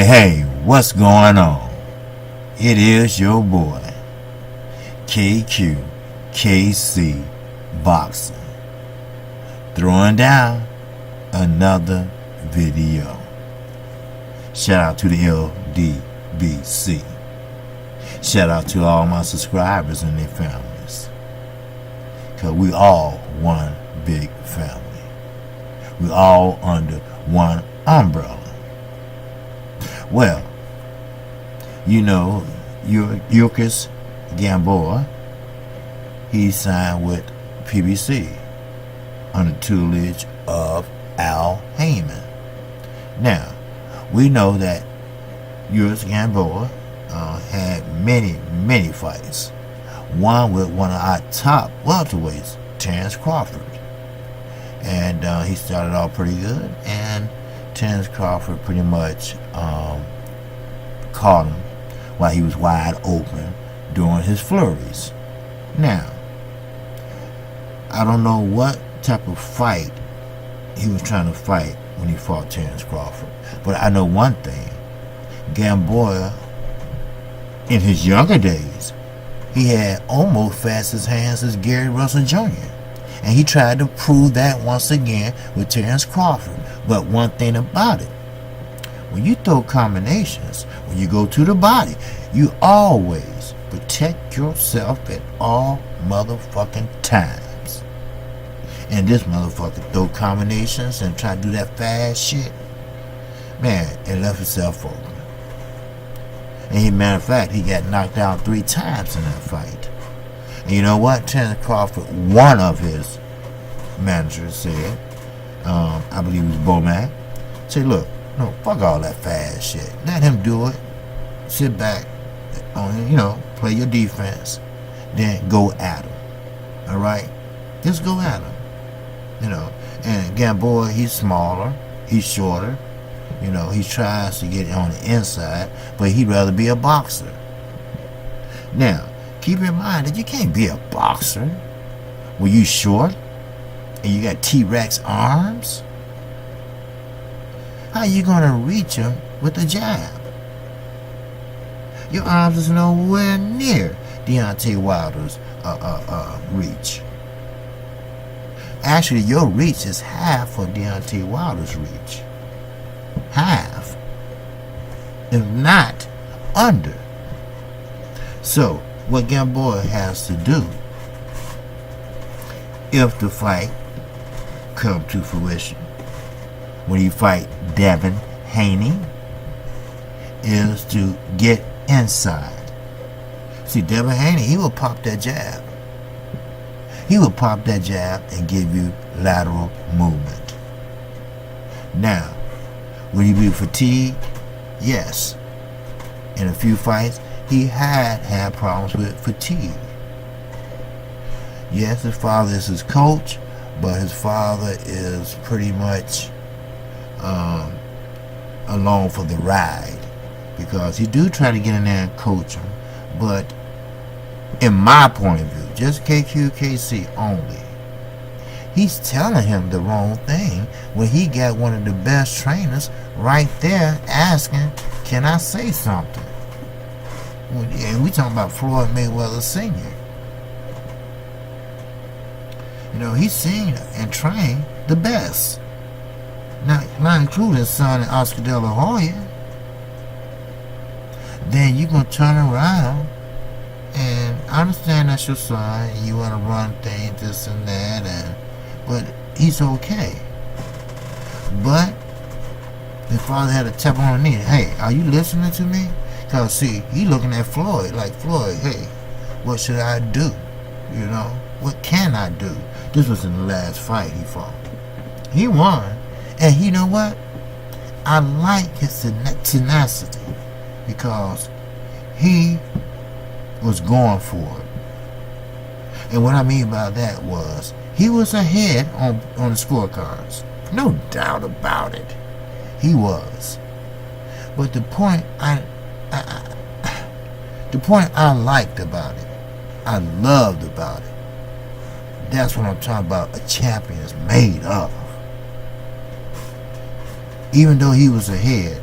Hey, what's going on? It is your boy, KC Boxing, throwing down another video. Shout out to the LDBC. Shout out to all my subscribers and their families. Because we all one big family. We all under one umbrella. Well, you know, Yuriorkis Gamboa, he signed with PBC under tutelage of Haney. Now, we know that Yuriorkis Gamboa had many fights. One with one of our top welterweights, Terrence Crawford. And he started off pretty good, and Terrence Crawford pretty much caught him while he was wide open during his flurries. Now, I don't know what type of fight he was trying to fight when he fought Terrence Crawford, but I know one thing: Gamboa, in his younger days, he had almost fast as hands as Gary Russell Jr., and he tried to prove that once again with Terrence Crawford. But one thing about it, when you throw combinations, when you go to the body, you always protect yourself at all motherfucking times. And this motherfucker throw combinations and try to do that fast shit. Man, it left itself open. And matter of fact, he got knocked out 3 times in that fight. And you know what? Terrence Crawford, one of his managers said, I believe it was Bowman, said, look, no, fuck all that fast shit. Let him do it. Sit back, play your defense, then go at him. All right? Just go at him. And Gamboa, he's smaller, he's shorter. He tries to get on the inside, but he'd rather be a boxer. Now, keep in mind that you can't be a boxer when you short and you got T-Rex arms. How you gonna reach him with a jab? Your arms is nowhere near Deontay Wilder's reach. Actually, your reach is half of Deontay Wilder's reach. Half, if not under. So, what Gamboa has to do, if the fight come to fruition, when he fight Delvin, Haney, is to get inside. See, Delvin Haney, he will pop that jab. He will pop that jab and give you lateral movement. Now, will he be fatigued? Yes. In a few fights, he had problems with fatigue. Yes, his father is his coach, but his father is pretty much along for the ride, because he do try to get in there and coach him, but in my point of view, just KQKC only, he's telling him the wrong thing when he got one of the best trainers right there asking, can I say something? And we talking about Floyd Mayweather Sr. He's seen and trained the best. Not including his son and Oscar De La Hoya. Then you gonna turn around, and I understand that's your son, and you wanna run things, this and that, but he's okay. But his father had to tap on the knee. Hey, are you listening to me? Because, see, he looking at Floyd like, Floyd, hey, what should I do? What can I do? This was in the last fight he fought. He won. And you know what? I like his tenacity because he was going for it. And what I mean by that was he was ahead on the scorecards. No doubt about it. He was. But the point I liked about it, I loved about it, that's what I'm talking about. A champion is made of. Even though he was ahead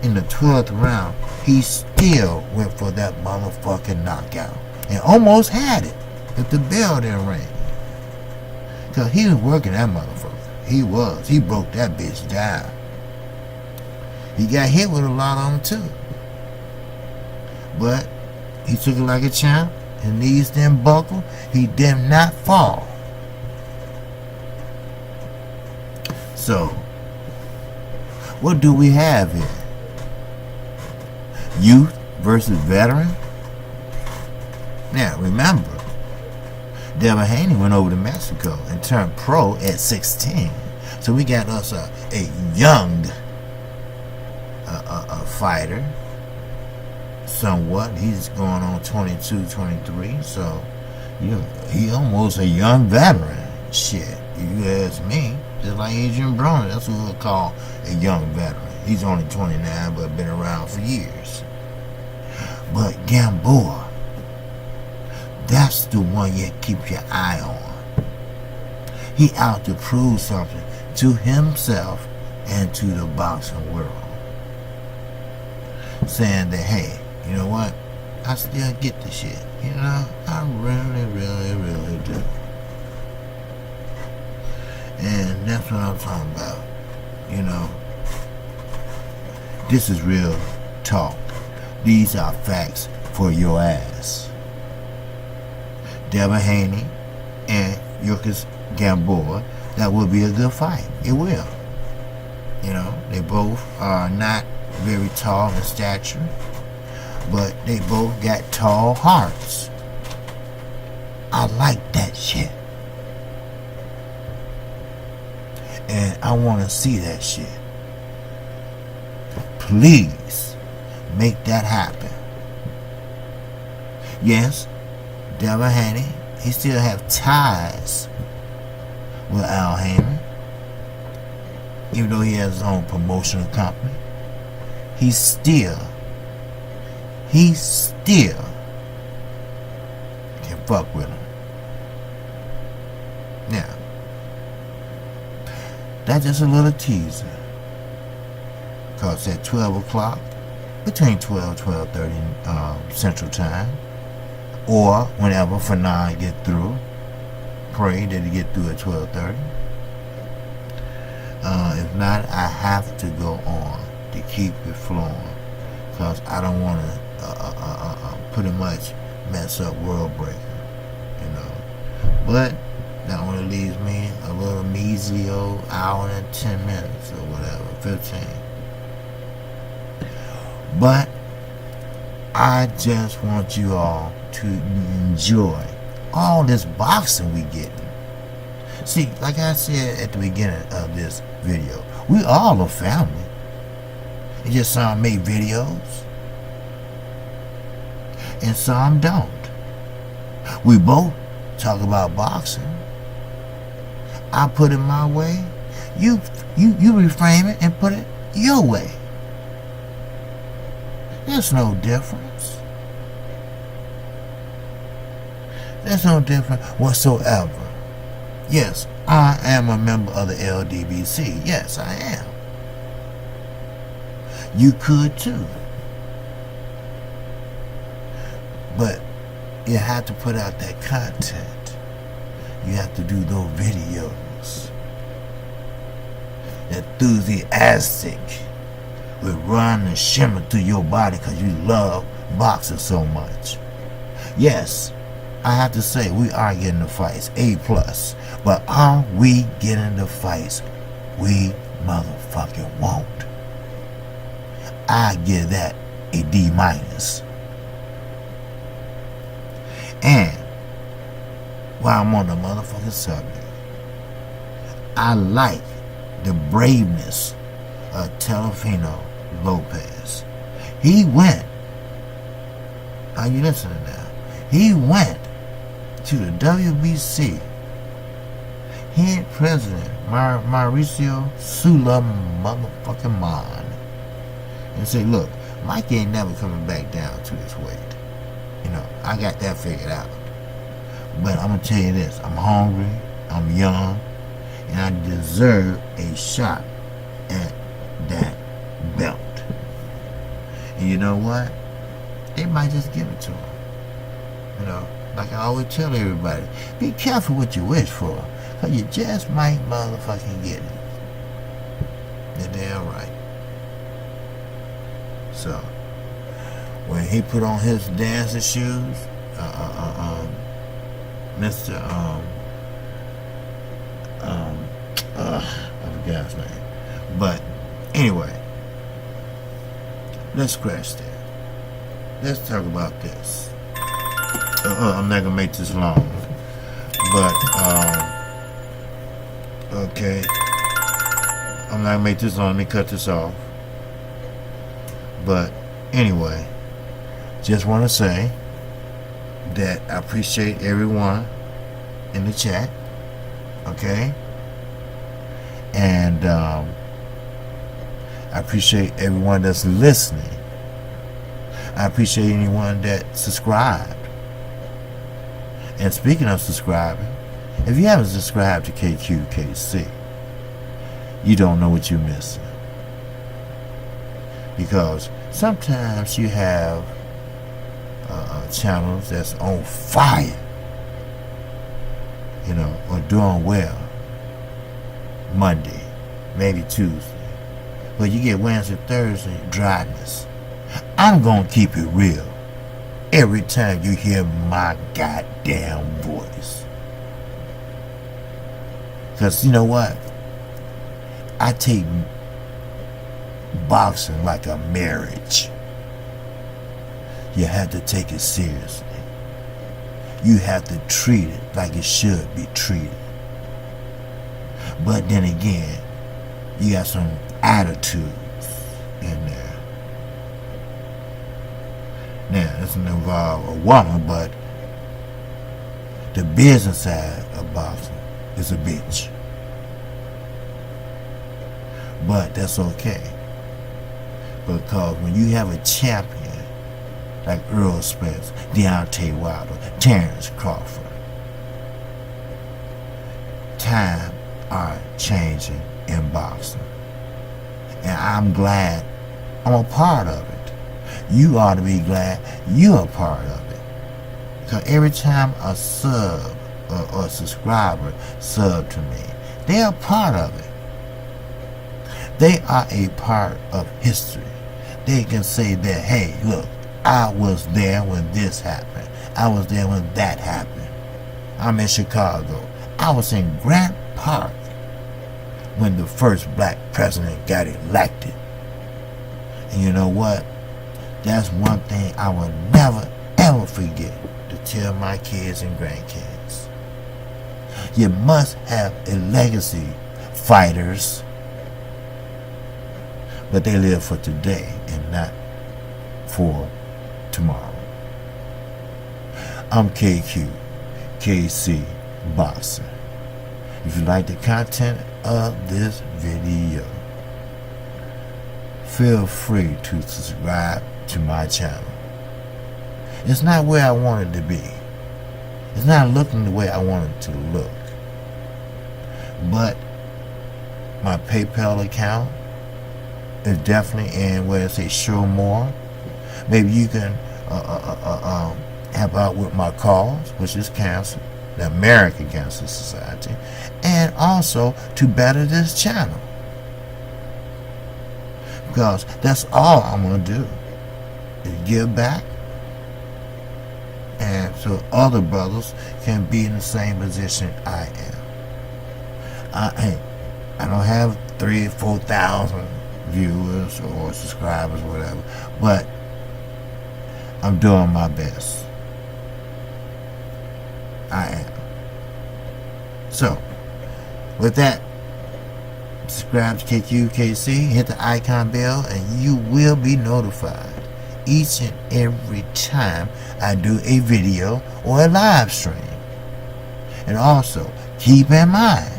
in the 12th round, he still went for that motherfucking knockout and almost had it if the bell didn't ring. Because he was working that motherfucker. He was. He broke that bitch down. He got hit with a lot on him too. But he took it like a champ. His knees didn't buckle. He did not fall. So, what do we have here? Youth versus veteran? Now, remember, Delvin Haney went over to Mexico and turned pro at 16. So we got us a young fighter, somewhat. He's going on 22, 23. So, he almost a young veteran. Shit, if you ask me, just like Adrian Broner, that's what we'll call a young veteran. He's only 29, but been around for years. But Gamboa, that's the one you keep your eye on. He out to prove something to himself and to the boxing world. Saying that, hey, you know what? I still get the shit. You know, I really, really, really do. And that's what I'm talking about. You know, this is real talk. These are facts for your ass. Delvin Haney and Yuriorkis Gamboa, that will be a good fight. It will. You know, they both are not very tall in stature, but they both got tall hearts. I like that shit. And I want to see that shit. Please make that happen. Yes, Delvin Haney, he still have ties with Al Haney. Even though he has his own promotional company, he still can fuck with him. Now, that's just a little teaser. Because at 12 o'clock, between 12 and 12:30 Central Time, or whenever Fanon get through, pray that he get through at 12:30. If not, I have to go on to keep it flowing, because I don't want to pretty much mess up World Breaker, you know. But that only leaves me a little measly old hour and 10 minutes or whatever, 15. But I just want you all to enjoy all this boxing we getting. See, like I said at the beginning of this video, we all a family. It's just some make videos and some don't. We both talk about boxing. I put it my way. You reframe it and put it your way. There's no difference. There's no difference whatsoever. Yes, I am a member of the LDBC. Yes, I am. You could too. But you have to put out that content. You have to do those videos. Enthusiastic. Will run and shimmer through your body because you love boxing so much. Yes, I have to say we are getting the fights, A+. But are we getting the fights we motherfucking want? I give that a D-. And while I'm on the motherfucking subject, I like the braveness of Delvin Lopez. He went, are you listening now? He went to the WBC. He and President Mauricio Sula motherfucking Mon and say, look, Mike ain't never coming back down to this weight. You know, I got that figured out. But I'm going to tell you this. I'm hungry. I'm young. And I deserve a shot at that belt. And you know what? They might just give it to him. You know, like I always tell everybody, be careful what you wish for. Because you just might motherfucking get it. You're damn right. So, when he put on his dancing shoes, Mr. I forgot his name. But anyway, let's scratch that. Let's talk about this. I'm not gonna make this long, but okay, I'm not gonna make this long. Let me cut this off. But anyway, just want to say that I appreciate everyone in the chat, okay? And I appreciate everyone that's listening. I appreciate anyone that subscribed. And speaking of subscribing, if you haven't subscribed to KQKC, you don't know what you're missing. Because sometimes you have channels that's on fire, you know, or doing well Monday, maybe Tuesday, but you get Wednesday, Thursday, dryness. I'm gonna keep it real every time you hear my goddamn voice, because you know what, I take boxing like a marriage. You have to take it seriously. You have to treat it like it should be treated. But then again, you got some attitudes in there. Now, it doesn't involve a woman, but the business side of boxing is a bitch. But that's okay. Because when you have a champion like Earl Spence, Deontay Wilder, Terrence Crawford, times are changing in boxing. And I'm glad I'm a part of it. You ought to be glad you're a part of it. Because every time a sub or a subscriber sub to me, they're a part of it. They are a part of history. They can say that, hey, look, I was there when this happened. I was there when that happened. I'm in Chicago. I was in Grant Park when the first black president got elected. And you know what? That's one thing I will never, ever forget to tell my kids and grandkids. You must have a legacy, fighters. But they live for today and not for tomorrow. I'm KC Boxer. If you like the content of this video, feel free to subscribe to my channel. It's not where I want it to be. It's not looking the way I want it to look. But my PayPal account is definitely in where it says show more. Maybe you can help out with my cause, which is cancer, the American Cancer Society, and also to better this channel. Because that's all I'm going to do is give back, and so other brothers can be in the same position I am. I don't have 3,000 or 4,000 viewers or subscribers, whatever, but I'm doing my best. I am. So, with that, subscribe to KQKC, hit the icon bell, and you will be notified each and every time I do a video or a live stream. And also, keep in mind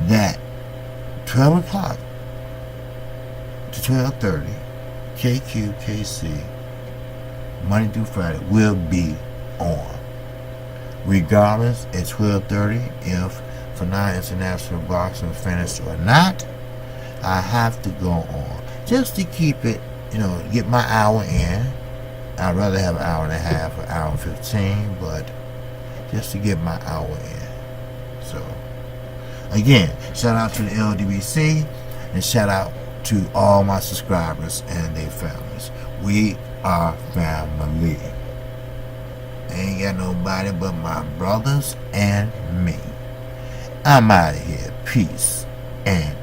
that 12 o'clock to 12:30, KQKC, Monday through Friday, will be on. Regardless, at 12:30, if Haney International Boxing finished or not, I have to go on just to keep it, get my hour in. I'd rather have an hour and a half, an hour and 15, but just to get my hour in. So, again, shout out to the LDBC and shout out to all my subscribers and their families. We are family. Ain't got nobody but my brothers and me. I'm out of here. Peace and